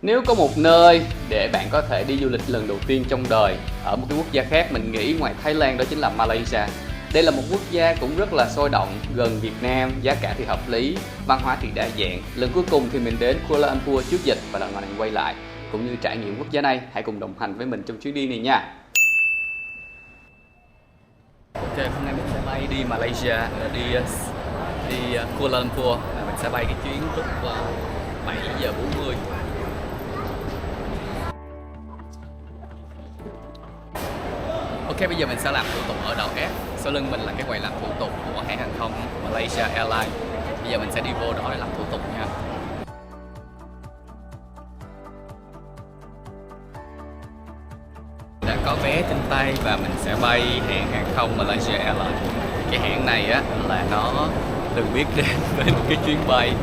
Nếu có một nơi để bạn có thể đi du lịch lần đầu tiên trong đời ở một cái quốc gia khác, mình nghĩ ngoài Thái Lan đó chính là Malaysia. Đây là một quốc gia cũng rất là sôi động, gần Việt Nam, giá cả thì hợp lý, văn hóa thì đa dạng. Lần cuối cùng thì mình đến Kuala Lumpur trước dịch và lần này quay lại cũng như trải nghiệm quốc gia này. Hãy cùng đồng hành với mình trong chuyến đi này nha. Ok, hôm nay mình sẽ bay đi Malaysia, đi Kuala Lumpur. Mình sẽ bay cái chuyến lúc 7:40. Ok, bây giờ mình sẽ làm thủ tục ở đảo F. Sau lưng mình là cái quầy làm thủ tục của hãng hàng không Malaysia Airlines. Bây giờ mình sẽ đi vô đó để làm thủ tục nha. Đã có vé trên tay và mình sẽ bay hãng hàng không Malaysia Airlines. Cái hãng này á là nó được biết đến với một cái chuyến bay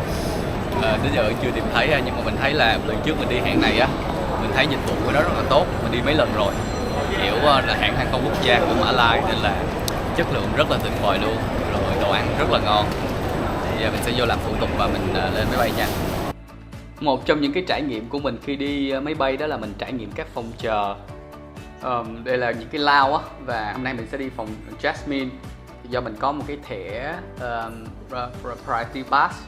đến giờ chưa tìm thấy, nhưng mà mình thấy là lần trước mình đi hãng này á, mình thấy dịch vụ của nó rất là tốt, mình đi mấy lần rồi. Kiểu là hãng hàng không quốc gia của Mã Lai nên là chất lượng rất là tuyệt vời luôn, rồi đồ ăn rất là ngon. Bây giờ mình sẽ vô làm thủ tục và mình lên máy bay nha. Một trong những cái trải nghiệm của mình khi đi máy bay đó là mình trải nghiệm các phòng chờ. Đây là những cái lounge á, và hôm nay mình sẽ đi phòng Jasmine. Do mình có một cái thẻ Priority Pass,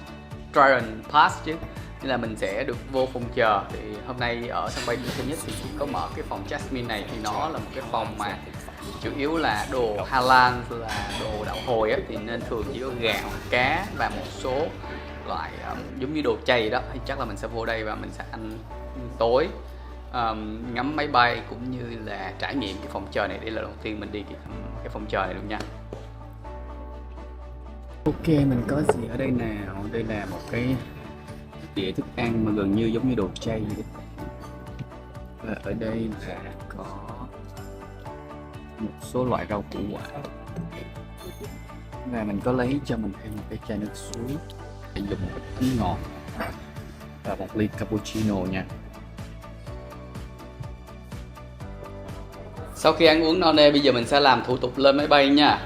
Trident Pass chứ, nên là mình sẽ được vô phòng chờ. Thì hôm nay ở sân bay Tân Sơn Nhất thì chỉ có mở cái phòng Jasmine này, thì nó là một cái phòng mà chủ yếu là đồ halal, là đồ đạo hồi á, thì nên thường chỉ có gạo, cá và một số loại giống như đồ chay đó. Thì chắc là mình sẽ vô đây và mình sẽ ăn tối, ngắm máy bay cũng như là trải nghiệm cái phòng chờ này. Đây là đầu tiên mình đi cái phòng chờ này luôn nha. Ok, mình có gì ở đây nào? Đây là một cái đĩa thức ăn mà gần như giống như đồ chay vậy. Và ở đây là có một số loại rau củ quả. Và mình có lấy cho mình thêm một cái chai nước suối để dùng một bánh ngọt và một ly cappuccino nha. Sau khi ăn uống no nê, bây giờ mình sẽ làm thủ tục lên máy bay nha.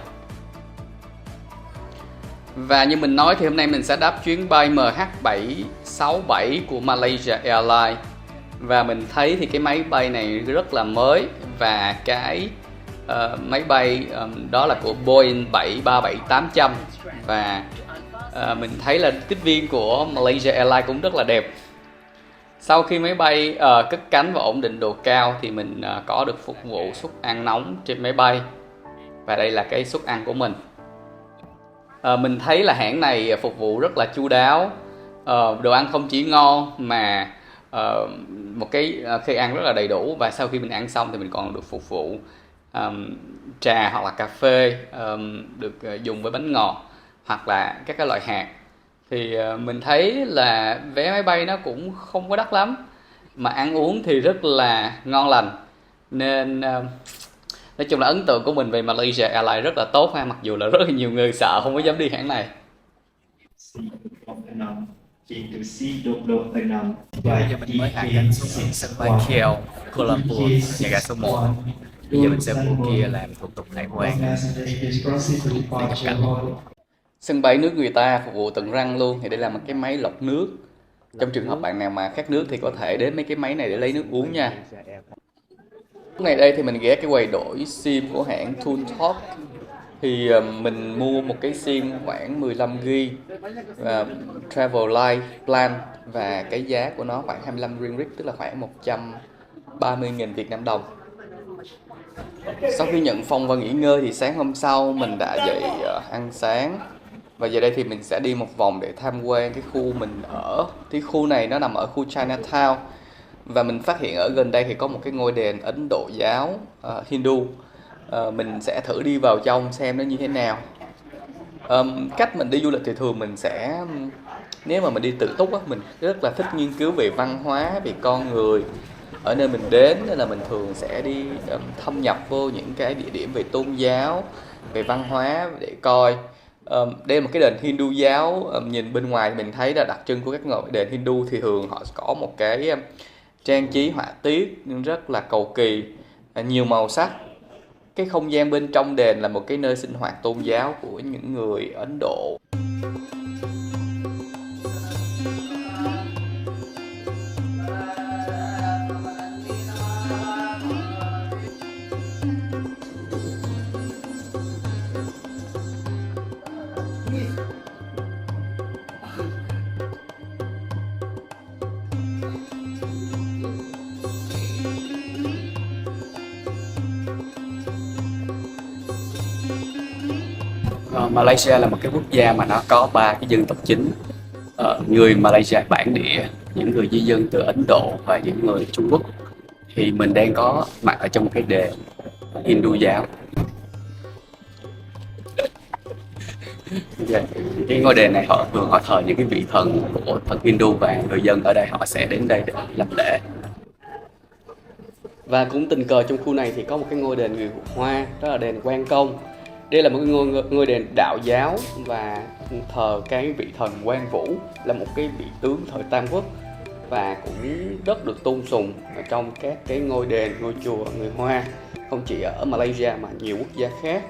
Và như mình nói thì hôm nay mình sẽ đáp chuyến bay MH767 của Malaysia Airlines. Và mình thấy thì cái máy bay này rất là mới. Và cái máy bay đó là của Boeing 737-800. Và mình thấy là tiếp viên của Malaysia Airlines cũng rất là đẹp. Sau khi máy bay cất cánh và ổn định độ cao thì mình có được phục vụ suất ăn nóng trên máy bay. Và đây là cái suất ăn của mình. Mình thấy là hãng này phục vụ rất là chu đáo. Đồ ăn không chỉ ngon mà một cái khi ăn rất là đầy đủ. Và sau khi mình ăn xong thì mình còn được phục vụ trà hoặc là cà phê được dùng với bánh ngọt hoặc là các cái loại hạt. Thì mình thấy là vé máy bay nó cũng không có đắt lắm, mà ăn uống thì rất là ngon lành. Nên nói chung là ấn tượng của mình về Malaysia Airlines rất là tốt ha, mặc dù là rất là nhiều người sợ không có dám đi hãng này. Bây giờ mình mới hạ cánh xuống sân bay KL Kuala Lumpur, nhà ga số 1. Bây giờ mình sẽ vô kia làm thủ tục hải quan để nhập cảnh. Sân bay nước người ta phục vụ tận răng luôn. Thì đây là một cái máy lọc nước. Trong trường hợp bạn nào mà khát nước thì có thể đến mấy cái máy này để lấy nước uống nha. Lúc này đây thì mình ghé cái quầy đổi SIM của hãng ToonTalk. Thì mình mua một cái SIM khoảng 15GB và Travel Life Plan, và cái giá của nó khoảng 25 ringgit, tức là khoảng 130.000 Việt Nam đồng. Sau khi nhận phòng và nghỉ ngơi thì sáng hôm sau mình đã dậy ăn sáng. Và giờ đây thì mình sẽ đi một vòng để tham quan cái khu mình ở. Thì khu này nó nằm ở khu Chinatown. Và mình phát hiện ở gần đây thì có một cái ngôi đền Ấn Độ giáo Hindu. Mình sẽ thử đi vào trong xem nó như thế nào. Cách mình đi du lịch thì thường mình sẽ, nếu mà mình đi tự túc á, mình rất là thích nghiên cứu về văn hóa, về con người ở nơi mình đến, nên là mình thường sẽ đi thâm nhập vô những cái địa điểm về tôn giáo, về văn hóa để coi. Đây là một cái đền Hindu giáo. Nhìn bên ngoài mình thấy là đặc trưng của các ngôi đền Hindu thì thường họ có một cái trang trí họa tiết rất là cầu kỳ, nhiều màu sắc. Cái không gian bên trong đền là một cái nơi sinh hoạt tôn giáo của những người Ấn Độ. Malaysia là một cái quốc gia mà nó có ba cái dân tộc chính. Người Malaysia bản địa, những người di dân từ Ấn Độ và những người Trung Quốc. Thì mình đang có mặt ở trong cái đền Hindu giáo. Cái ngôi đền này họ thường thờ những cái vị thần của thần Hindu, và người dân ở đây họ sẽ đến đây để làm lễ. Và cũng tình cờ trong khu này thì có một cái ngôi đền người Hoa, đó là đền Quan Công. Đây là một cái ngôi đền đạo giáo và thờ cái vị thần Quan Vũ, là một cái vị tướng thời Tam Quốc, và cũng rất được tôn sùng ở trong các cái ngôi đền, ngôi chùa người Hoa, không chỉ ở Malaysia mà nhiều quốc gia khác.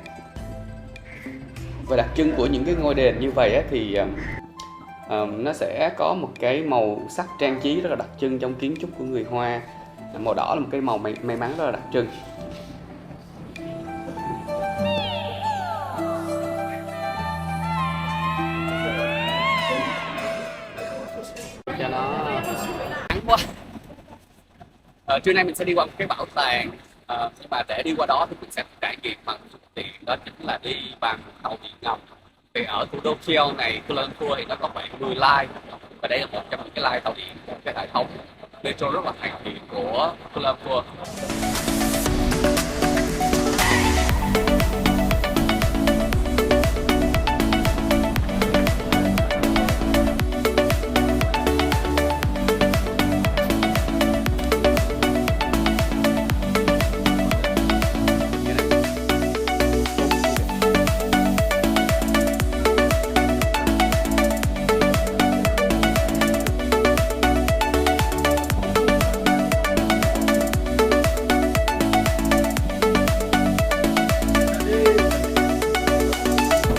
Và đặc trưng của những cái ngôi đền như vậy á, thì nó sẽ có một cái màu sắc trang trí rất là đặc trưng trong kiến trúc của người Hoa. Màu đỏ là một cái màu may mắn rất là đặc trưng. Cho nó nắng quá. Trưa nay mình sẽ đi qua một cái bảo tàng, nhưng mà để đi qua đó thì mình sẽ trải nghiệm bằng phương tiện, đó chính là đi bằng tàu điện ngầm. Thì ở thủ đô KL này, Kuala Lumpur thì nó có khoảng 10 line, và đây là một trong những cái line tàu điện của cái hệ thống metro rất là hoàn thiện của Kuala Lumpur.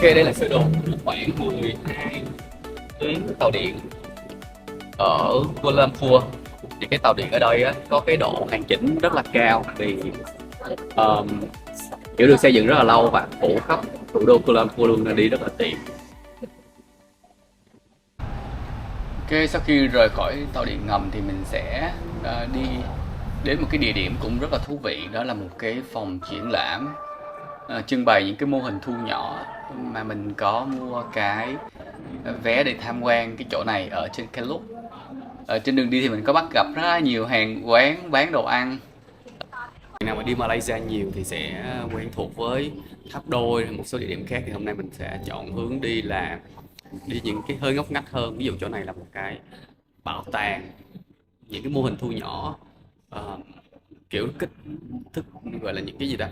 Ok, đây là sơ đồ của khoảng 12 tuyến tàu điện ở Kuala Lumpur. Thì cái tàu điện ở đây á, có cái độ hoàn chỉnh rất là cao, vì kiểu được xây dựng rất là lâu và phủ khắp thủ đô Kuala Lumpur luôn, nên đi rất là tiện. Ok, sau khi rời khỏi tàu điện ngầm thì mình sẽ đi đến một cái địa điểm cũng rất là thú vị, đó là một cái phòng triển lãm trưng bày những cái mô hình thu nhỏ, mà mình có mua cái vé để tham quan cái chỗ này ở trên Klook. Ở trên đường đi thì mình có bắt gặp rất là nhiều hàng quán bán đồ ăn. Người nào mà đi Malaysia nhiều thì sẽ quen thuộc với Tháp Đôi, một số địa điểm khác, thì hôm nay mình sẽ chọn hướng đi là đi những cái hơi ngóc ngách hơn. Ví dụ chỗ này là một cái bảo tàng, những cái mô hình thu nhỏ, kiểu kích thức, gọi là những cái gì đó,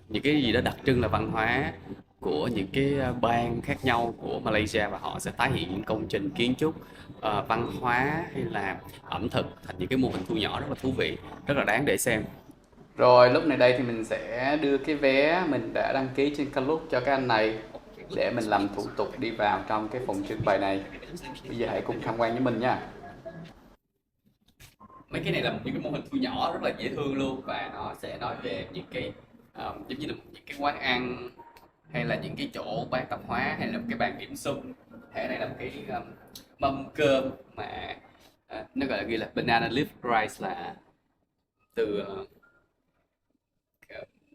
những cái gì đó đặc trưng là văn hóa của những cái bang khác nhau của Malaysia, và họ sẽ tái hiện những công trình kiến trúc, văn hóa hay là ẩm thực thành những cái mô hình thu nhỏ rất là thú vị, rất là đáng để xem. Rồi lúc này đây thì mình sẽ đưa cái vé mình đã đăng ký trên Klook cho các anh này để mình làm thủ tục đi vào trong cái phòng trưng bày này. Bây giờ hãy cùng tham quan với mình nha. Mấy cái này là những cái mô hình thu nhỏ rất là dễ thương luôn, và nó sẽ nói về những cái giống như là những cái quán ăn, hay là những cái chỗ bán tạp hóa, hay là một cái bàn điểm sum. Thế này là một cái mâm cơm mà nó gọi là ghi là banana leaf rice, là từ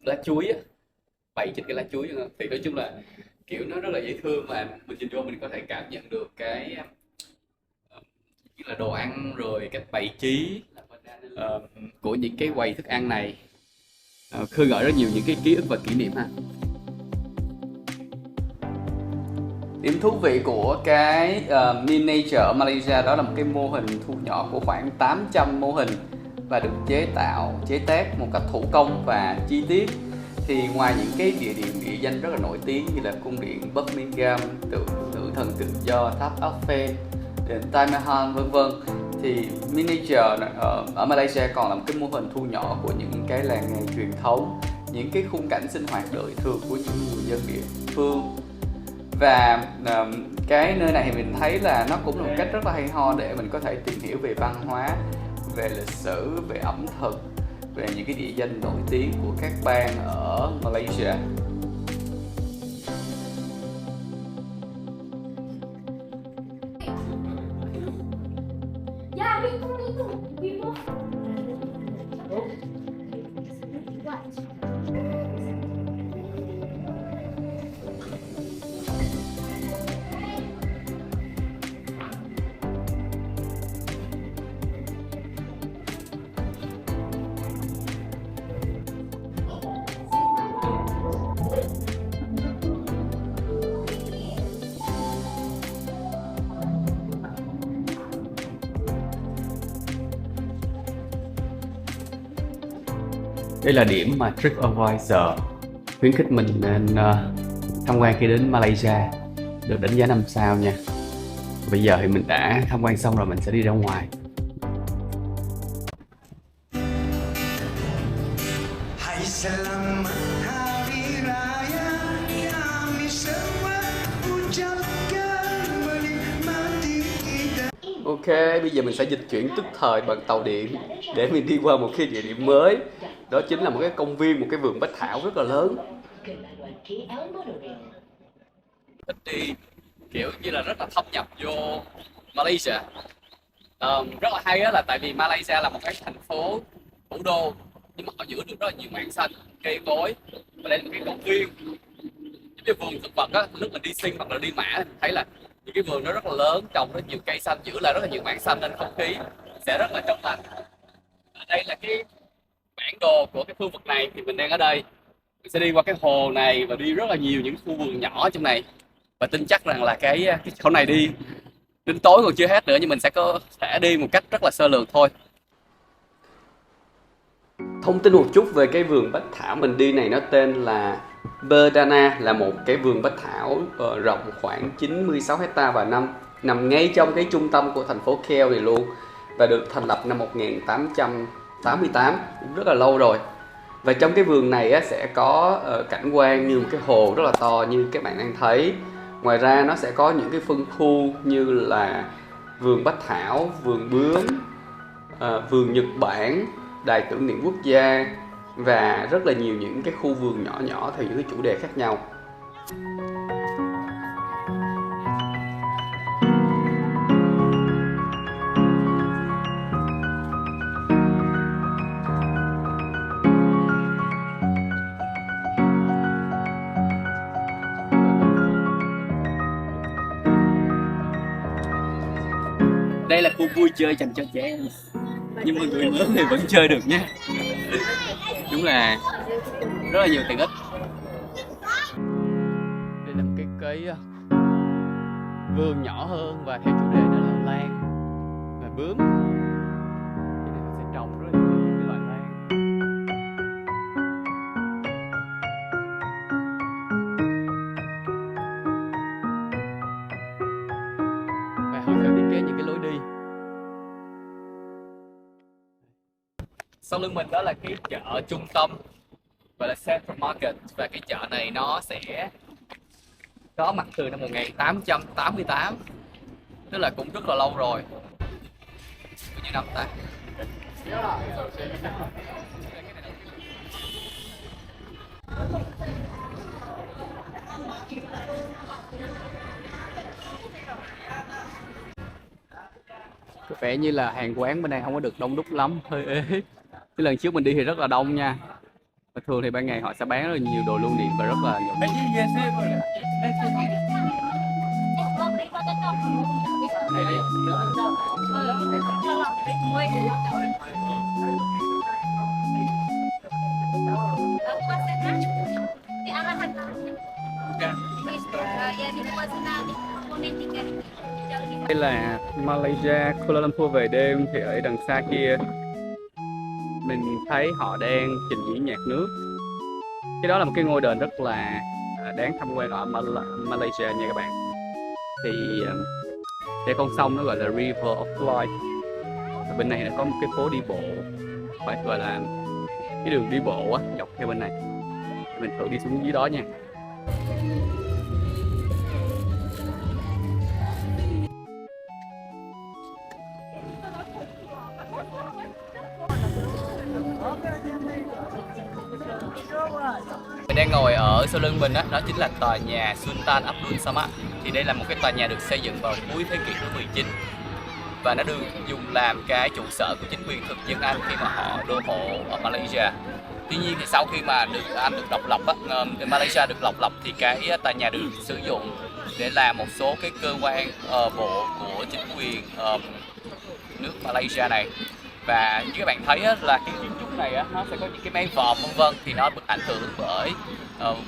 lá chuối á, bày trên cái lá chuối. Thì nói chung là kiểu nó rất là dễ thương, mà mình nhìn vô mình có thể cảm nhận được cái như là đồ ăn, rồi cách bày trí của những cái quầy thức ăn này khơi gợi rất nhiều những cái ký ức và kỷ niệm ha. Điểm thú vị của cái miniature ở Malaysia đó là một cái mô hình thu nhỏ của khoảng 800 mô hình, và được chế tác một cách thủ công và chi tiết. Thì ngoài những cái địa danh rất là nổi tiếng như là cung điện Buckingham, tượng nữ thần tự do, tháp Eiffel, đền Taj Mahal vân vân, thì miniature ở Malaysia còn là một cái mô hình thu nhỏ của những cái làng nghề truyền thống, những cái khung cảnh sinh hoạt đời thường của những người dân địa phương. Và cái nơi này thì mình thấy là nó cũng là một cách rất là hay ho để mình có thể tìm hiểu về văn hóa, về lịch sử, về ẩm thực, về những cái địa danh nổi tiếng của các bang ở Malaysia. Đây là điểm mà TripAdvisor khuyến khích mình nên tham quan khi đến Malaysia, được đánh giá 5 sao nha. Bây giờ thì mình đã tham quan xong rồi, mình sẽ đi ra ngoài. Ok, bây giờ mình sẽ dịch chuyển tức thời bằng tàu điện để mình đi qua một cái địa điểm mới. Đó chính là một cái công viên, một cái vườn bách thảo rất là lớn. Mình đi kiểu như là rất là thâm nhập vô Malaysia. Rất là hay á, là tại vì Malaysia là một cái thành phố thủ đô, nhưng mà ở giữa được rất là nhiều mảng xanh, cây cối, và đây là một cái công viên giống như vườn thực vật á. Lúc mình đi Sing hoặc là đi Mã mình thấy là những cái vườn nó rất là lớn, trồng rất nhiều cây xanh, giữ lại rất là nhiều mảng xanh nên không khí sẽ rất là trong lành. Ở đây là cái bản đồ của cái khu vực này, thì mình đang ở đây. Mình sẽ đi qua cái hồ này và đi rất là nhiều những khu vườn nhỏ trong này, và tin chắc rằng là cái chỗ này đi đến tối còn chưa hết nữa, nhưng mình sẽ có thể đi một cách rất là sơ lược thôi. Thông tin một chút về cái vườn bách thảo mình đi này, nó tên là Berdana, là một cái vườn bách thảo rộng khoảng 96 hecta và nằm ngay trong cái trung tâm của thành phố KL này luôn, và được thành lập năm 1888, cũng rất là lâu rồi. Và trong cái vườn này á, sẽ có cảnh quan như một cái hồ rất là to như các bạn đang thấy. Ngoài ra nó sẽ có những cái phân khu như là vườn bách thảo, vườn bướm, vườn Nhật Bản, đài tưởng niệm quốc gia, và rất là nhiều những cái khu vườn nhỏ nhỏ theo những cái chủ đề khác nhau. Đây là khu vui chơi dành cho trẻ em, nhưng mà người lớn thì vẫn chơi được nha. Đúng là rất là nhiều tiện ích. Đây là một cái vườn nhỏ hơn, và theo chủ đề đó là lan và bướm. Cho nên họ sẽ trồng rất là nhiều những cái loại lan. Và họ sẽ thiết kế những cái lối đi. Sau lưng mình đó là cái chợ trung tâm, gọi là Central Market, và cái chợ này nó sẽ có mặt từ năm 1888, tức là cũng rất là lâu rồi. Bao nhiêu năm ta? Có vẻ như là hàng quán bên đây không có được đông đúc lắm, hơi ế. Cái lần trước mình đi thì rất là đông nha. Và thường thì ban ngày họ sẽ bán rất là nhiều đồ lưu niệm và rất là nhiều. Đây là Malaysia, Kuala Lumpur về đêm. Thì ở đằng xa kia mình thấy họ đang trình diễn nhạc nước. Cái đó là một cái ngôi đền rất là đáng tham quan ở Malaysia nha các bạn. Thì đây con sông nó gọi là River of Life. Và bên này là có một cái phố đi bộ, phải gọi là cái đường đi bộ á, dọc theo bên này. Mình thử đi xuống dưới đó nha. Mình đang ngồi ở sau lưng mình đó chính là tòa nhà Sultan Abdul Samad. Thì đây là một cái tòa nhà được xây dựng vào cuối thế kỷ thứ 19. và nó được dùng làm cái trụ sở của chính quyền thực dân Anh khi mà họ đô hộ ở Malaysia. Tuy nhiên thì sau khi mà Anh được độc lập, Malaysia được độc lập thì cái tòa nhà được sử dụng để làm một số cái cơ quan bộ của chính quyền nước Malaysia này. Và như các bạn thấy là cái kiến trúc này nó sẽ có những cái máy vòm vân vân, thì nó bị ảnh hưởng bởi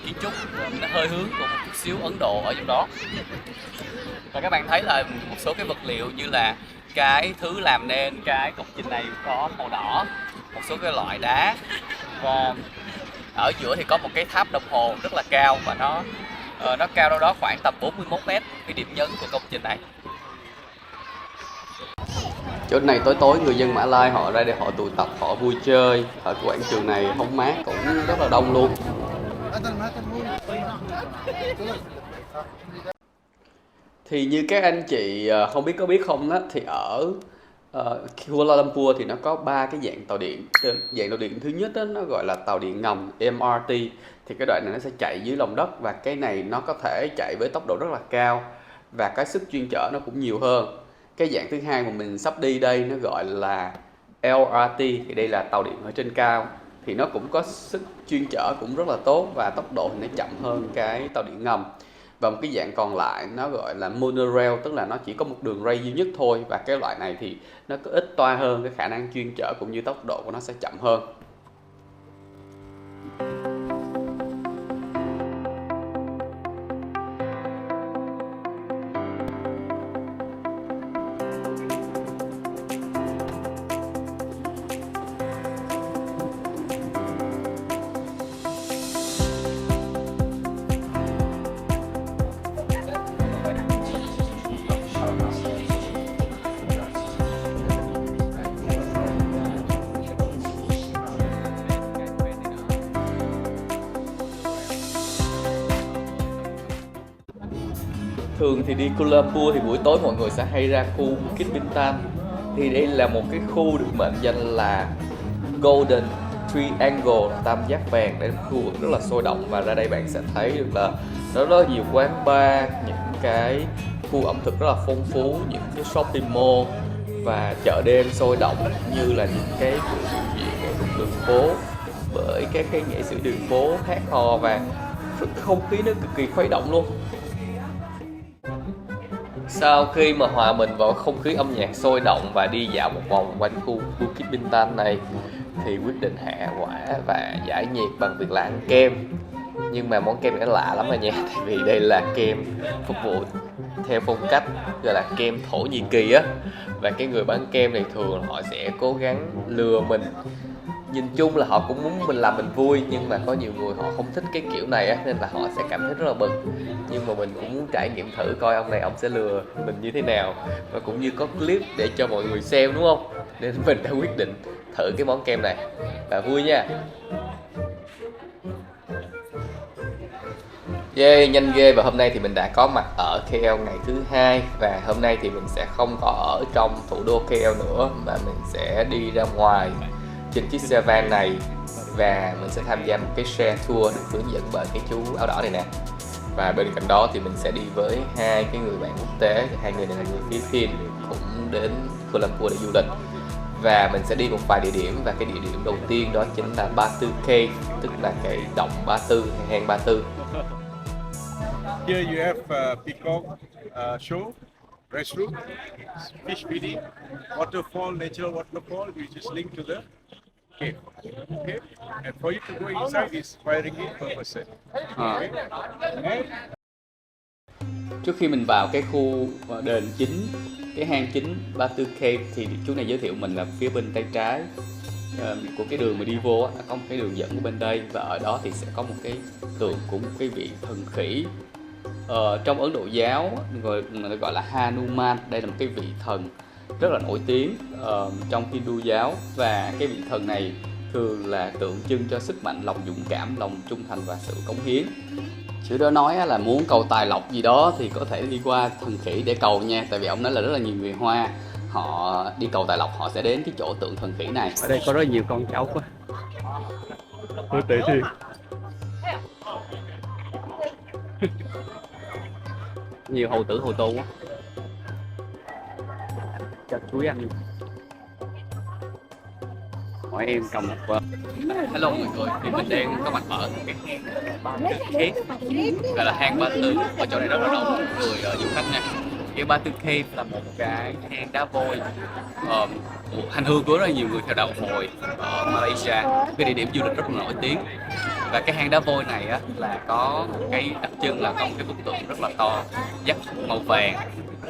kiến trúc nó hơi hướng của một chút xíu Ấn Độ ở trong đó. Và các bạn thấy là một số cái vật liệu như là cái thứ làm nên cái công trình này có màu đỏ, một số cái loại đá, và ở giữa thì có một cái tháp đồng hồ rất là cao, và nó cao đâu đó khoảng tầm 41 mét, cái điểm nhấn của công trình này. Chỗ này tối tối người dân Mã Lai họ ra để họ tụ tập, họ vui chơi. Ở quảng trường này hóng mát cũng rất là đông luôn. Thì như các anh chị không biết có biết không đó, thì ở Kuala Lumpur thì nó có 3 cái dạng tàu điện. Dạng tàu điện thứ nhất đó, nó gọi là tàu điện ngầm MRT. Thì cái đoạn này nó sẽ chạy dưới lòng đất, và cái này nó có thể chạy với tốc độ rất là cao, và cái sức chuyên chở nó cũng nhiều hơn. Cái dạng thứ hai mà mình sắp đi đây nó gọi là LRT, thì đây là tàu điện ở trên cao. Thì nó cũng có sức chuyên chở cũng rất là tốt, và tốc độ thì nó chậm hơn cái tàu điện ngầm. Và một cái dạng còn lại nó gọi là monorail, tức là nó chỉ có một đường ray duy nhất thôi. Và cái loại này thì nó có ít toa hơn, cái khả năng chuyên chở cũng như tốc độ của nó sẽ chậm hơn. Thường thì đi Kuala Lumpur thì buổi tối mọi người sẽ hay ra khu Bukit Bintang. Thì đây là một cái khu được mệnh danh là Golden Triangle, tam giác vàng. Đây là một khu vực rất là sôi động, và ra đây bạn sẽ thấy được là nó rất là nhiều quán bar, những cái khu ẩm thực rất là phong phú, những cái shopping mall và chợ đêm sôi động, như là những cái buổi biểu diễn nghệ thuật đường phố bởi các cái nghệ sĩ đường phố hát hò, và không khí nó cực kỳ khuấy động luôn. Sau khi mà hòa mình vào không khí âm nhạc sôi động và đi dạo một vòng quanh khu Bukit Bintang này, thì quyết định hạ quả và giải nhiệt bằng việc là ăn kem. Nhưng mà món kem này lạ lắm rồi nha, tại vì đây là kem phục vụ theo phong cách gọi là kem Thổ Nhĩ Kỳ á. Và cái người bán kem này thường họ sẽ cố gắng lừa mình. Nhìn chung là họ cũng muốn mình làm mình vui, nhưng mà có nhiều người họ không thích cái kiểu này á, nên là họ sẽ cảm thấy rất là bực. Nhưng mà mình cũng muốn trải nghiệm thử coi ông này ông sẽ lừa mình như thế nào, và cũng như có clip để cho mọi người xem, đúng không? Nên mình đã quyết định thử cái món kem này, và vui nha. Yeah, nhanh ghê. Và hôm nay thì mình đã có mặt ở KL ngày thứ hai, và hôm nay thì mình sẽ không có ở trong thủ đô KL nữa, mà mình sẽ đi ra ngoài trên chiếc xe van này, và mình sẽ tham gia một cái share tour được hướng dẫn bởi cái chú áo đỏ này nè. Và bên cạnh đó thì mình sẽ đi với hai cái người bạn quốc tế, hai người này là người Philippines cũng đến Kuala Lumpur để du lịch. Và mình sẽ đi một vài địa điểm, và cái địa điểm đầu tiên đó chính là Batu Cave, tức là cái động Ba Tư hay hang Ba Tư. Here you have peacock show, restroom, fish feeding, waterfall, natural waterfall, which is linked to the cave. Okay, and for you to go inside is 5 ringgit per person. Okay. And Trước khi mình vào cái khu đền chính, cái hang chính Ba Tư Cave, thì chú này giới thiệu mình là phía bên tay trái của cái đường mà đi vô á, có một cái đường dẫn ở bên đây, và ở đó thì sẽ có một cái tượng của một cái vị thần khỉ. Trong Ấn Độ giáo người gọi là Hanuman. Đây là một cái vị thần rất là nổi tiếng trong Hindu giáo, và cái vị thần này thường là tượng trưng cho sức mạnh, lòng dũng cảm, lòng trung thành và sự cống hiến. Chữ đó nói là muốn cầu tài lộc gì đó thì có thể đi qua thần khỉ để cầu nha. Tại vì ông nói là rất là nhiều người Hoa họ đi cầu tài lộc họ sẽ đến cái chỗ tượng thần khỉ này. Ở đây có rất nhiều con cháu quá. Tôi tệ thì nhiều hầu tử hầu tô quá. cho chuối ăn. Hỏi em cầm một hello mọi người, thì mình đang có mặt ở cái hang gọi là hang Ba Tư. Ở chỗ này rất là đông người du khách nha. Cái Ba Tư Cave là một cái hang đá vôi hành hương của rất là nhiều người theo đạo Hồi ở Malaysia, cái địa điểm du lịch rất là nổi tiếng. Và cái hang đá vôi này á, là có một cái đặc trưng là có một cái bức tượng rất là to dắt màu vàng,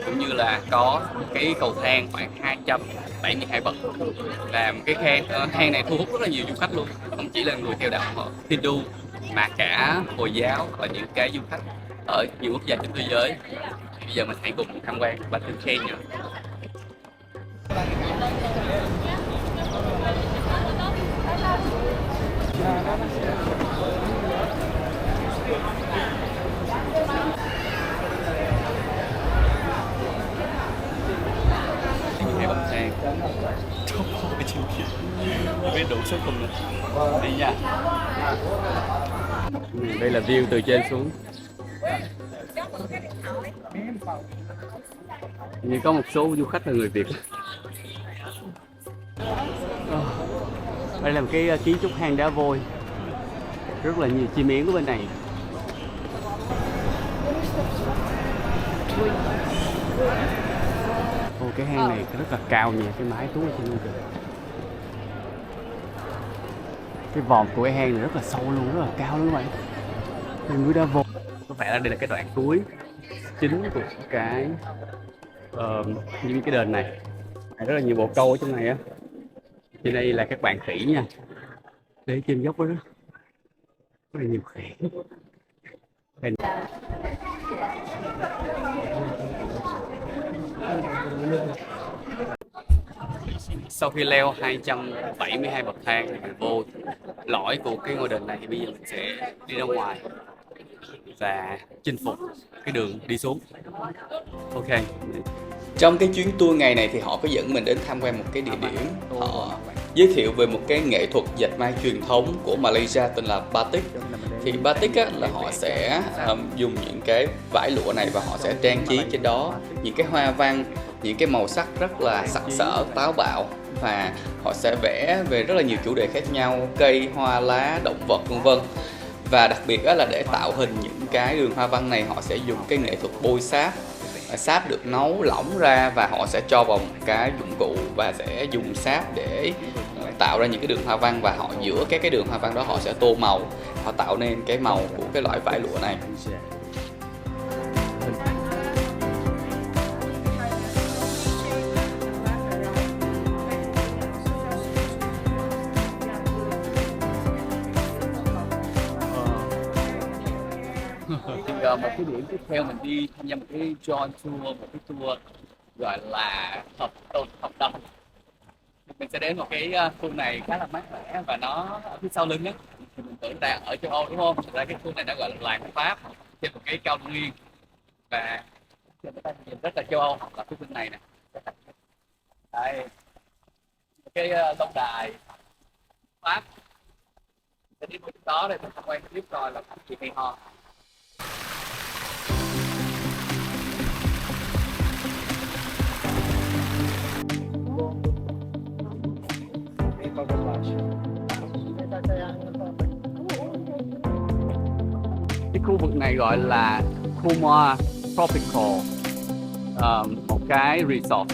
cũng như là có cái cầu thang khoảng 272 bậc. Và cái hang này thu hút rất là nhiều du khách luôn, không chỉ là người theo đạo Hindu mà cả Hồi giáo và những cái du khách ở nhiều quốc gia trên thế giới. Bây giờ mình hãy cùng tham quan Ba Tư Cave nha. Hai bậc thang trong hồi trên kia biết đủ số cùng nữa đi nha. Đây là view từ trên xuống. Như có một số du khách là người Việt. Đây là một cái kiến trúc hang đá vôi, rất là nhiều chim én ở bên này. Ô, cái hang này rất là cao nha, cái mái xuống ở trên luôn kìa. Cái vòm của cái hang này rất là sâu luôn, rất là cao luôn các bạn. Cái núi đá vôi. Có vẻ là đây là cái đoạn cuối chính của cái những cái đền này. Rất là nhiều bồ câu ở trong này á. Trên đây là các bạn khỉ nha. Để trên dốc đó rất là nhiều khỉ. Sau khi leo 272 bậc thang thì mình vô lõi của cái ngôi đền này, thì bây giờ mình sẽ đi ra ngoài và chinh phục cái đường đi xuống. Ok. Trong cái chuyến tour ngày này thì họ có dẫn mình đến tham quan một cái địa điểm, họ giới thiệu về một cái nghệ thuật dệt may truyền thống của Malaysia tên là batik. Thì batik á, là họ sẽ dùng những cái vải lụa này và họ sẽ trang trí trên đó những cái hoa văn, những cái màu sắc rất là sặc sỡ, táo bạo, và họ sẽ vẽ về rất là nhiều chủ đề khác nhau, cây, hoa, lá, động vật vân vân. Và đặc biệt là để tạo hình những cái đường hoa văn này, họ sẽ dùng cái nghệ thuật bôi sáp. Sáp được nấu lỏng ra và họ sẽ cho vào một cái dụng cụ và sẽ dùng sáp để tạo ra những cái đường hoa văn, và họ giữa các cái đường hoa văn đó họ sẽ tô màu, họ tạo nên cái màu của cái loại vải lụa này. Một cái điểm tiếp theo mình đi tham gia một cái joint tour, một cái tour gọi là hợp đồng. Mình sẽ đến một cái khu này khá là mát mẻ và nó ở phía sau lưng á, thì mình tưởng đang ở châu Âu đúng không? Thực ra cái khu này nó gọi là làng Pháp trên một cái cao nguyên, và trên cái nhìn rất là châu Âu, là phía bên này nè. Đây, cái lâu đài Pháp. Sẽ đi vào chỗ đó để mình tham quan clip coi là gì hay ho. Cái khu vực này gọi là Kumar Tropical, một cái resort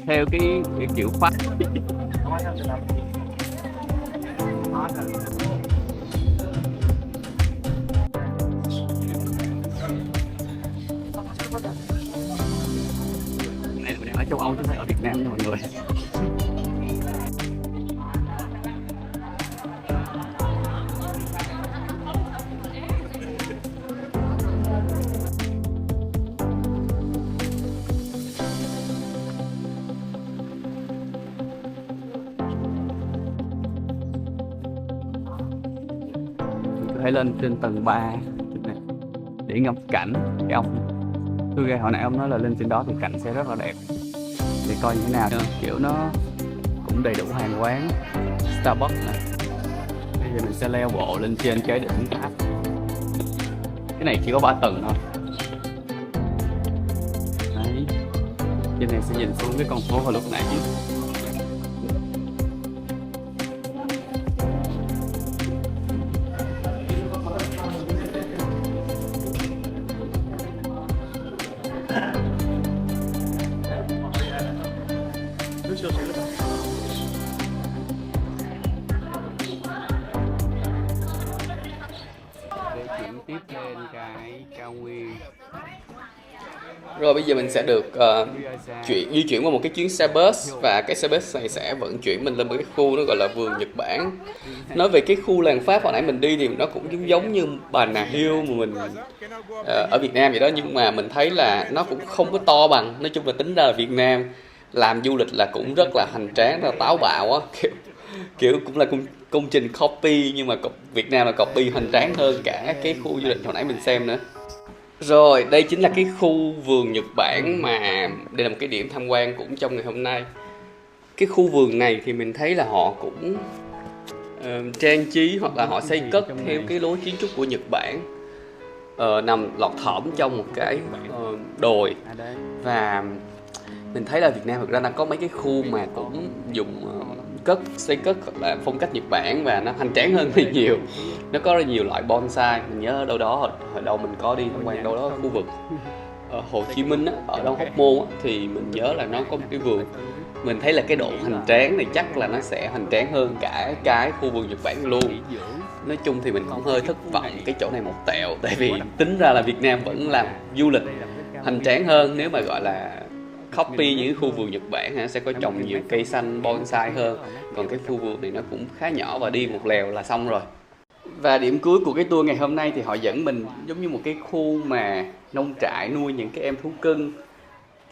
theo cái kiểu Pháp. Này là mình đang ở châu Âu chứ không phải ở Việt Nam nha mọi người. Hãy lên trên tầng 3 này để ngắm cảnh. Cái ông tôi nghe hồi nãy ông nói là lên trên đó thì cảnh sẽ rất là đẹp, để coi như thế nào. Kiểu nó cũng đầy đủ hàng quán, Starbucks này. Bây giờ mình sẽ leo bộ lên trên cái đỉnh tháp. Cái này chỉ có 3 tầng thôi. Đấy. Trên trên này sẽ nhìn xuống cái con phố hồi lúc nãy. Chuyển tiếp lên cái cao nguyên. Rồi bây giờ mình sẽ được di chuyển qua một cái chuyến xe bus, và cái xe bus này sẽ vận chuyển mình lên một cái khu nó gọi là vườn Nhật Bản. Nói về cái khu làng Pháp hồi nãy mình đi thì nó cũng giống như Bà Hill mà mình ở Việt Nam vậy đó, nhưng mà mình thấy là nó cũng không có to bằng. Nói chung là tính ra là Việt Nam làm du lịch là cũng rất là hoành tráng, rất là táo bạo á, kiểu cũng là công trình copy, nhưng mà Việt Nam là copy hoành tráng hơn cả cái khu du lịch hồi nãy mình xem nữa. Rồi, đây chính là cái khu vườn Nhật Bản mà đây là một cái điểm tham quan cũng trong ngày hôm nay. Cái khu vườn này thì mình thấy là họ cũng trang trí hoặc là họ xây cất theo cái lối kiến trúc của Nhật Bản, nằm lọt thỏm trong một cái đồi. Và mình thấy là Việt Nam thực ra nó có mấy cái khu mà cũng dùng xây cất là phong cách Nhật Bản và nó hoành tráng hơn rất nhiều. Nó có rất nhiều loại bonsai. Mình nhớ đâu đó hồi đầu mình có đi tham quan đâu đó khu vực Hồ Chí Minh á, ở đâu Hóc Môn á, thì mình nhớ là nó có một cái vườn. Mình thấy là cái độ hoành tráng này chắc là nó sẽ hoành tráng hơn cả cái khu vườn Nhật Bản luôn. Nói chung thì mình cũng hơi thất vọng cái chỗ này một tẹo, tại vì tính ra là Việt Nam vẫn làm du lịch hoành tráng hơn. Nếu mà gọi là copy những khu vườn Nhật Bản sẽ có trồng nhiều cây xanh bonsai hơn, còn cái khu vườn này nó cũng khá nhỏ và đi một lèo là xong rồi. Và điểm cuối của cái tour ngày hôm nay thì họ dẫn mình giống như một cái khu mà nông trại nuôi những cái em thú cưng.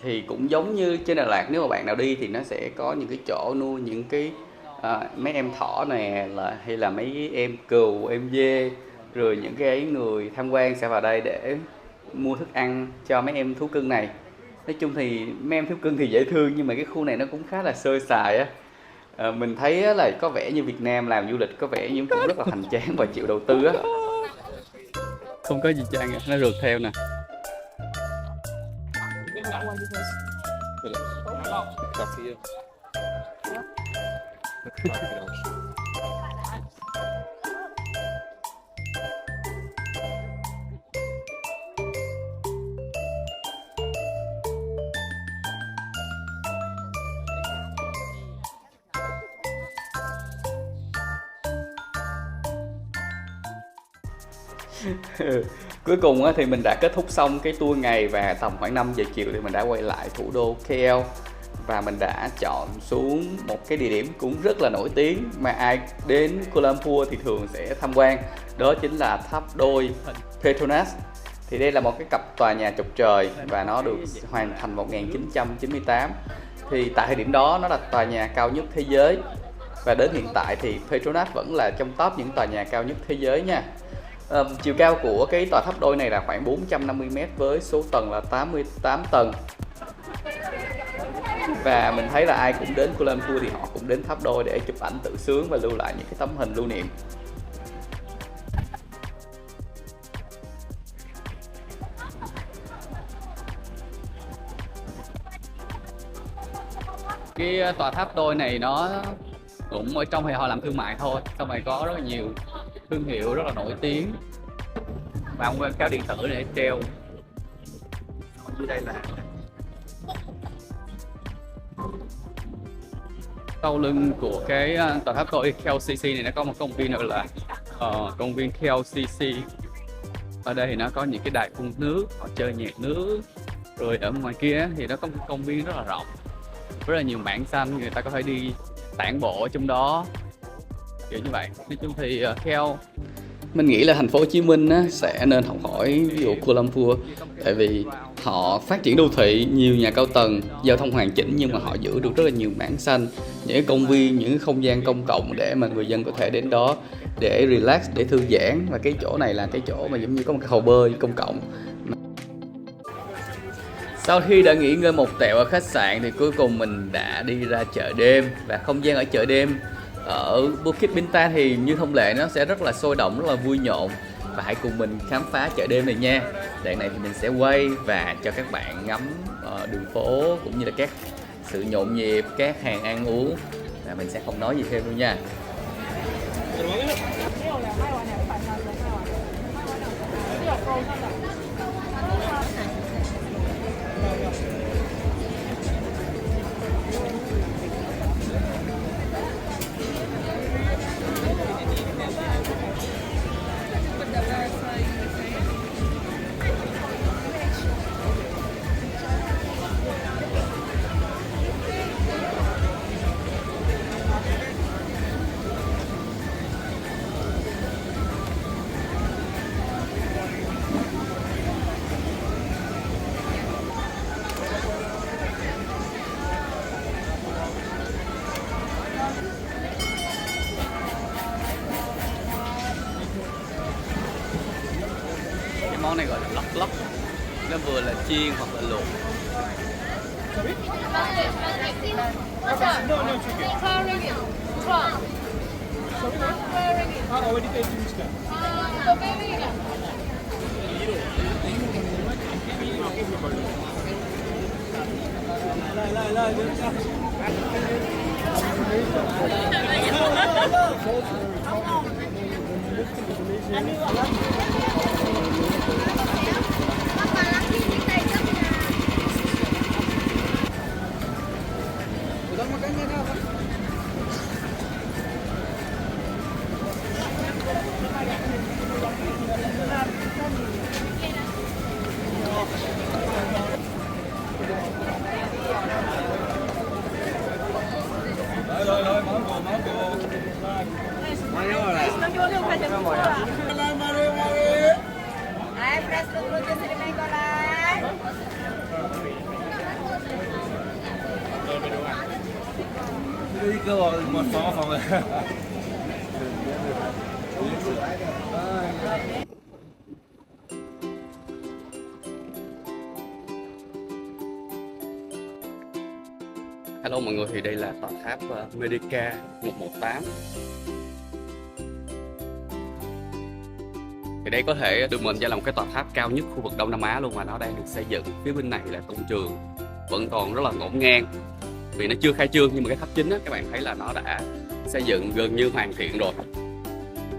Thì cũng giống như trên Đà Lạt, nếu mà bạn nào đi thì nó sẽ có những cái chỗ nuôi những cái mấy em thỏ nè, hay là mấy em cừu, em dê. Rồi những cái người tham quan sẽ vào đây để mua thức ăn cho mấy em thú cưng này. Nói chung thì mấy em thú cưng thì dễ thương, nhưng mà cái khu này nó cũng khá là sơ sài á. Mình thấy là có vẻ như Việt Nam làm du lịch có vẻ như cũng rất là hoành tráng và chịu đầu tư á. Không có gì Trang, nó rượt theo nè. Cuối cùng thì mình đã kết thúc xong cái tour ngày, và tầm khoảng 5 giờ chiều thì mình đã quay lại thủ đô KL. Và mình đã chọn xuống một cái địa điểm cũng rất là nổi tiếng mà ai đến Kuala Lumpur thì thường sẽ tham quan. Đó chính là tháp đôi Petronas. Thì đây là một cái cặp tòa nhà chọc trời và nó được hoàn thành 1998. Thì tại thời điểm đó nó là tòa nhà cao nhất thế giới. Và đến hiện tại thì Petronas vẫn là trong top những tòa nhà cao nhất thế giới nha. Chiều cao của cái tòa tháp đôi này là khoảng 450m với số tầng là 88 tầng. Và mình thấy là ai cũng đến Kuala Lumpur thì họ cũng đến tháp đôi để chụp ảnh tự sướng và lưu lại những cái tấm hình lưu niệm. Cái tòa tháp đôi này nó cũng ở trong thì họ làm thương mại thôi, xong rồi có rất là nhiều thương hiệu rất là nổi tiếng và ông quảng cáo điện tử để treo. Dưới đây là sau lưng của cái tòa tháp đôi KLCC này, nó có một công viên gọi là công viên KLCC. Ở đây thì nó có những cái đài phun nước, họ chơi nhạc nước. Rồi ở ngoài kia thì nó có một công viên rất là rộng, rất là nhiều mảng xanh, người ta có thể đi tản bộ ở trong đó, kiểu như vậy. Nói chung thì mình nghĩ là thành phố Hồ Chí Minh sẽ nên học hỏi ví dụ Kuala Lumpur, tại vì họ phát triển đô thị, nhiều nhà cao tầng, giao thông hoàn chỉnh, nhưng mà họ giữ được rất là nhiều mảng xanh, những cái công viên, những cái không gian công cộng để mà người dân có thể đến đó để relax, để thư giãn. Và cái chỗ này là cái chỗ mà giống như có một cái hồ bơi công cộng. Sau khi đã nghỉ ngơi một tẹo ở khách sạn thì cuối cùng mình đã đi ra chợ đêm. Và không gian ở chợ đêm ở Bukit Bintang thì như thông lệ nó sẽ rất là sôi động, rất là vui nhộn. và hãy cùng mình khám phá chợ đêm này nha. Đoạn này thì mình sẽ quay và cho các bạn ngắm đường phố cũng như là các sự nhộn nhịp, các hàng ăn uống, và mình sẽ không nói gì thêm đâu nha. Cái món này gọi là lóc lóc, nó vừa là chiên hoặc là luộc. Hello mọi người, thì đây là tòa tháp Merdeka 118. Thì đây có thể được mệnh danh là một cái tòa tháp cao nhất khu vực Đông Nam Á luôn, mà nó đang được xây dựng. Phía bên này là công trường vẫn còn rất là ngổn ngang vì nó chưa khai trương, nhưng mà cái tháp chính á, các bạn thấy là nó đã xây dựng gần như hoàn thiện rồi.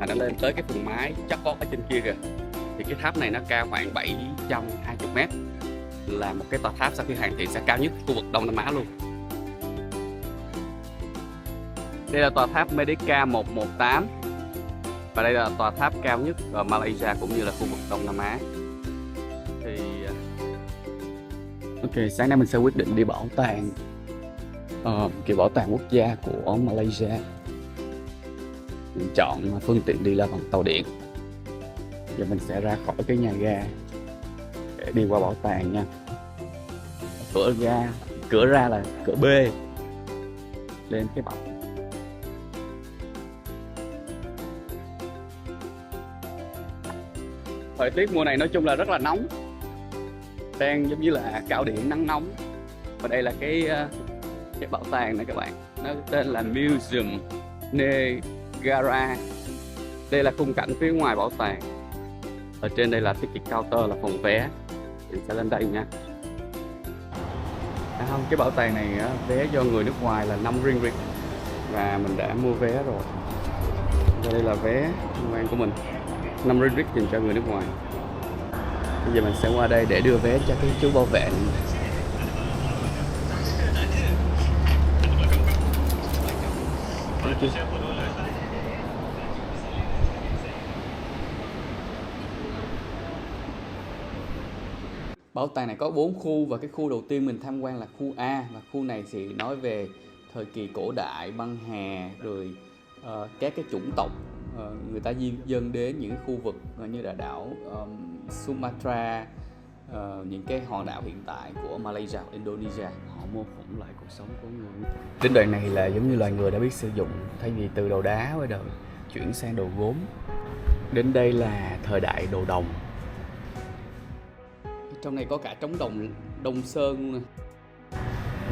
Và nó lên tới cái phần mái chót vót ở trên kia kìa. Thì cái tháp này nó cao khoảng 720 m, là một cái tòa tháp sau khi hoàn thiện sẽ cao nhất khu vực Đông Nam Á luôn. Đây là tòa tháp Merdeka 118 và đây là tòa tháp cao nhất ở Malaysia cũng như là khu vực Đông Nam Á. Thì ok, sáng nay mình sẽ quyết định đi bảo tàng, kiểu bảo tàng quốc gia của Malaysia. Mình chọn phương tiện đi là bằng tàu điện. Giờ mình sẽ ra khỏi cái nhà ga để đi qua bảo tàng nha. Cửa ra là cửa B, lên cái bậc. Thời tiết mùa này nói chung là rất là nóng, đang giống như là cao điểm nắng nóng. Và đây là cái bảo tàng này các bạn, nó tên là Museum Negara. Đây là khung cảnh phía ngoài bảo tàng. Ở trên đây là ticket counter, là phòng vé. Mình sẽ lên đây nha. Không, cái bảo tàng này vé do người nước ngoài là 5 ringgit và mình đã mua vé rồi. Và đây là vé quan của mình, 5 ringgit dành cho người nước ngoài. Bây giờ mình sẽ qua đây để đưa vé cho cái chú bảo vệ này. Bảo tàng này có 4 khu, và cái khu đầu tiên mình tham quan là khu A, và khu này thì nói về thời kỳ cổ đại, băng hà, rồi các cái chủng tộc người ta di dân đến những khu vực như là đảo Sumatra, những cái hòn đảo hiện tại của Malaysia, Indonesia. Họ mô phỏng lại cuộc sống của người. Đến đoạn này là giống như loài người đã biết sử dụng, thay vì từ đồ đá bây giờ chuyển sang đồ gốm. Đến đây là thời đại đồ đồng. Trong này có cả trống đồng Đông Sơn luôn nè.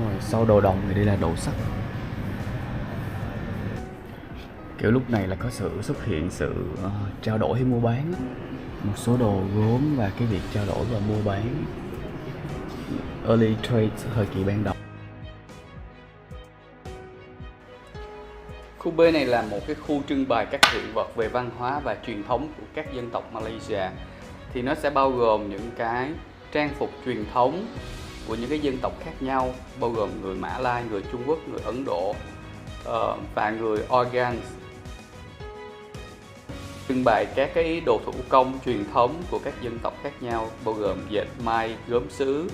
Rồi sau đồ đồng thì đây là đồ sắt. Kiểu lúc này là có sự xuất hiện sự trao đổi hay mua bán á. Một số đồ gốm và cái việc trao đổi và mua bán, early trade, thời kỳ ban đầu. Khu B này là một cái khu trưng bày các hiện vật về văn hóa và truyền thống của các dân tộc Malaysia. Thì nó sẽ bao gồm những cái trang phục truyền thống của những cái dân tộc khác nhau, bao gồm người Mã Lai, người Trung Quốc, người Ấn Độ và người Organ. Trưng bày các cái đồ thủ công truyền thống của các dân tộc khác nhau, bao gồm dệt may, gốm sứ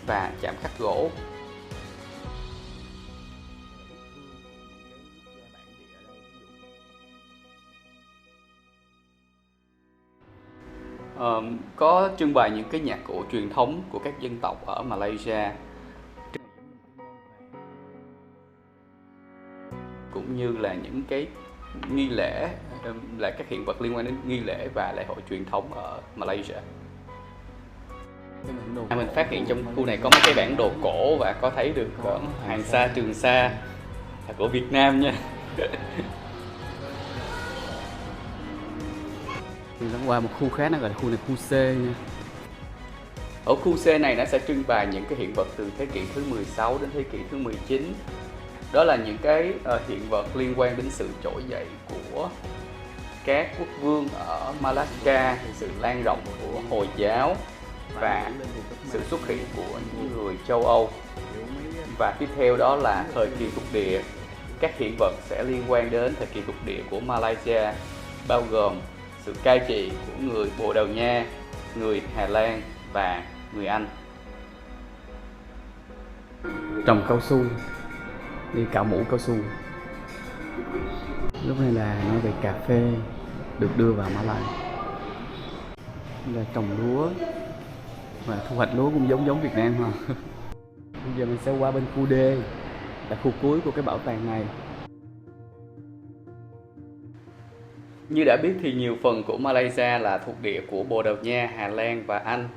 và chạm khắc gỗ. Có trưng bày những cái nhạc cụ truyền thống của các dân tộc ở Malaysia, cũng như là những cái nghi lễ, là các hiện vật liên quan đến nghi lễ và lễ hội truyền thống ở Malaysia. Mình phát hiện trong khu này có mấy cái bản đồ cổ và có thấy được Hoàng Sa, Trường Sa là của Việt Nam nha. Mình đang qua một khu khác, nó gọi là khu này khu C nha. Ở khu C này nó sẽ trưng bày những cái hiện vật từ thế kỷ thứ 16 đến thế kỷ thứ 19. Đó là những cái hiện vật liên quan đến sự trỗi dậy của các quốc vương ở Malacca, sự lan rộng của Hồi giáo và sự xuất hiện của những người châu Âu. Và tiếp theo đó là thời kỳ thuộc địa. Các hiện vật sẽ liên quan đến thời kỳ thuộc địa của Malaysia, bao gồm sự cai trị của người Bồ Đào Nha, người Hà Lan và người Anh. Trồng cao su, đi cạo mũ cao su. Lúc này là nói về cà phê được đưa vào Mã Lai. Là trồng lúa và thu hoạch lúa cũng giống Việt Nam ha. Bây giờ mình sẽ qua bên khu D, là khu cuối của cái bảo tàng này. Như đã biết thì nhiều phần của Malaysia là thuộc địa của Bồ Đào Nha, Hà Lan và Anh.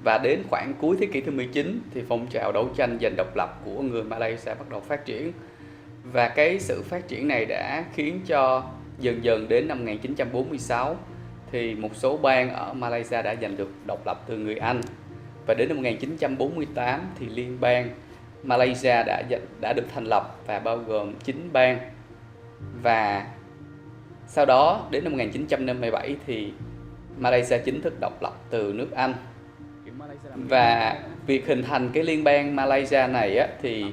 Và đến khoảng cuối thế kỷ thứ 19 thì phong trào đấu tranh giành độc lập của người Malaysia bắt đầu phát triển. Và cái sự phát triển này đã khiến cho dần dần đến năm 1946 thì một số bang ở Malaysia đã giành được độc lập từ người Anh. Và đến năm 1948 thì liên bang Malaysia đã được thành lập và bao gồm 9 bang. Và sau đó đến năm 1957 thì Malaysia chính thức độc lập từ nước Anh. Và việc hình thành cái liên bang Malaysia này á, thì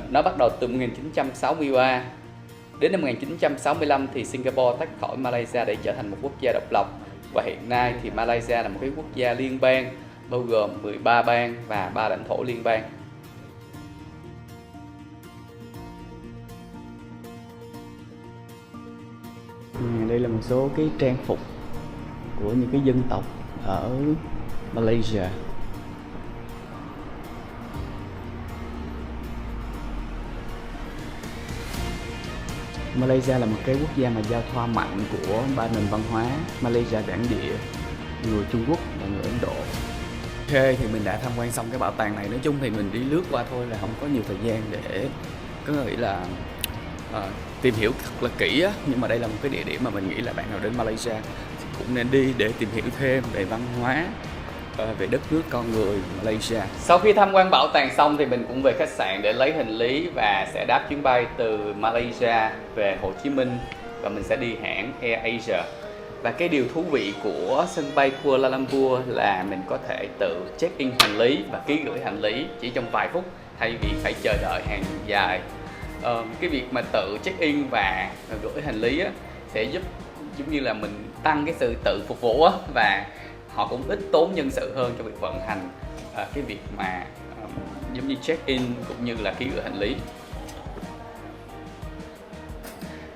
nó bắt đầu từ 1963. Đến năm 1965 thì Singapore tách khỏi Malaysia để trở thành một quốc gia độc lập. Và hiện nay thì Malaysia là một cái quốc gia liên bang, bao gồm 13 bang và 3 lãnh thổ liên bang. Đây là một số cái trang phục của những cái dân tộc ở Malaysia. Malaysia là một cái quốc gia mà giao thoa mạnh của ba nền văn hóa, Malaysia bản địa, người Trung Quốc và người Ấn Độ. Ok, thì mình đã tham quan xong cái bảo tàng này. Nói chung thì mình đi lướt qua thôi, là không có nhiều thời gian để có nghĩ là tìm hiểu thật là kỹ á. Nhưng mà đây là một cái địa điểm mà mình nghĩ là bạn nào đến Malaysia thì cũng nên đi để tìm hiểu thêm về văn hóa, về đất nước, con người Malaysia. Sau khi tham quan bảo tàng xong thì mình cũng về khách sạn để lấy hành lý và sẽ đáp chuyến bay từ Malaysia về Hồ Chí Minh, và mình sẽ đi hãng Air Asia. Và cái điều thú vị của sân bay Kuala Lumpur là mình có thể tự check-in hành lý và ký gửi hành lý chỉ trong vài phút thay vì phải chờ đợi hàng dài. Cái việc mà tự check-in và gửi hành lý á, sẽ giúp giống như là mình tăng cái sự tự phục vụ á, và họ cũng ít tốn nhân sự hơn cho việc vận hành cái việc mà giống như check-in cũng như là ký gửi hành lý.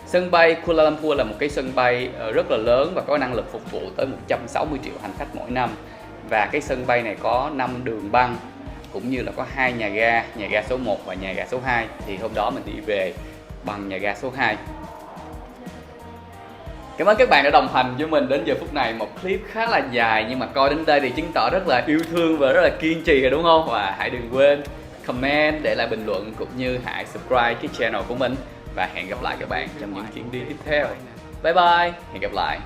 Sân bay Kuala Lumpur là một cái sân bay rất là lớn và có năng lực phục vụ tới 160 triệu hành khách mỗi năm. Và cái sân bay này có 5 đường băng, cũng như là có 2 nhà ga số 1 và nhà ga số 2. Thì hôm đó mình đi về bằng nhà ga số 2. Cảm ơn các bạn đã đồng hành với mình đến giờ phút này. Một clip khá là dài nhưng mà coi đến đây thì chứng tỏ rất là yêu thương và rất là kiên trì rồi đúng không? Và hãy đừng quên comment, để lại bình luận cũng như hãy subscribe cái channel của mình. và hẹn gặp lại các bạn trong những chuyến đi tiếp theo. Bye bye, hẹn gặp lại.